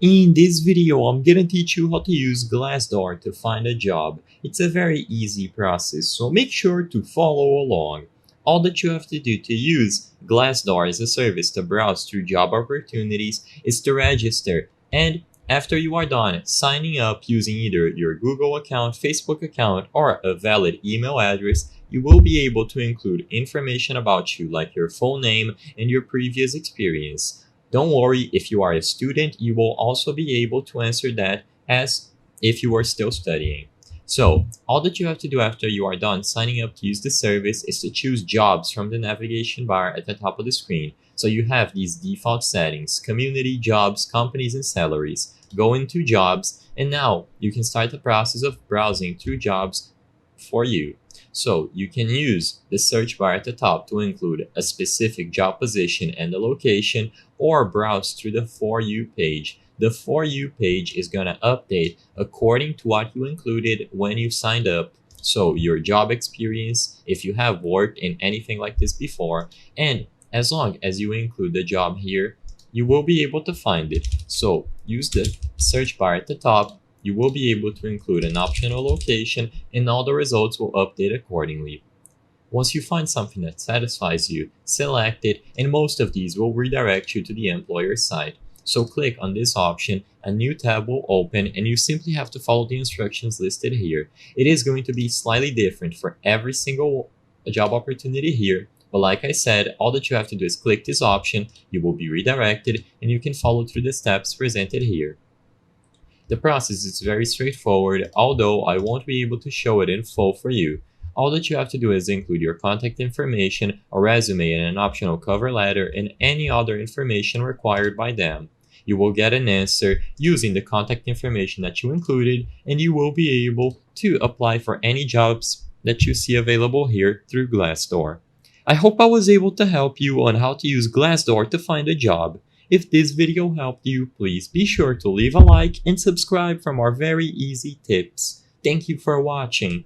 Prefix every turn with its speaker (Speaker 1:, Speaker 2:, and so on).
Speaker 1: In this video, I'm gonna teach you how to use Glassdoor to find a job. It's a very easy process, so make sure to follow along. All that you have to do to use Glassdoor as a service to browse through job opportunities is to register. And after you are done signing up using either your Google account, Facebook account, or a valid email address, you will be able to include information about you like your full name and your previous experience. Don't worry, if you are a student, you will also be able to answer that as if you are still studying. So, all that you have to do after you are done signing up to use the service is to choose jobs from the navigation bar at the top of the screen. So you have these default settings: community, jobs, companies, and salaries. Go into jobs, and now you can start the process of browsing through jobs for you. So you can use the search bar at the top to include a specific job position and the location, or browse through the For You page. The For You page is going to update according to what you included when you signed up. So your job experience, if you have worked in anything like this before, and as long as you include the job here, you will be able to find it. So use the search bar at the top. You will be able to include an optional location, and all the results will update accordingly. Once you find something that satisfies you, select it, and most of these will redirect you to the employer's site. So click on this option, a new tab will open, and you simply have to follow the instructions listed here. It is going to be slightly different for every single job opportunity here, but like I said, all that you have to do is click this option, you will be redirected, and you can follow through the steps presented here. The process is very straightforward, although I won't be able to show it in full for you. All that you have to do is include your contact information, a resume, and an optional cover letter, and any other information required by them. You will get an answer using the contact information that you included, and you will be able to apply for any jobs that you see available here through Glassdoor. I hope I was able to help you on how to use Glassdoor to find a job. If this video helped you, please be sure to leave a like and subscribe for more very easy tips. Thank you for watching.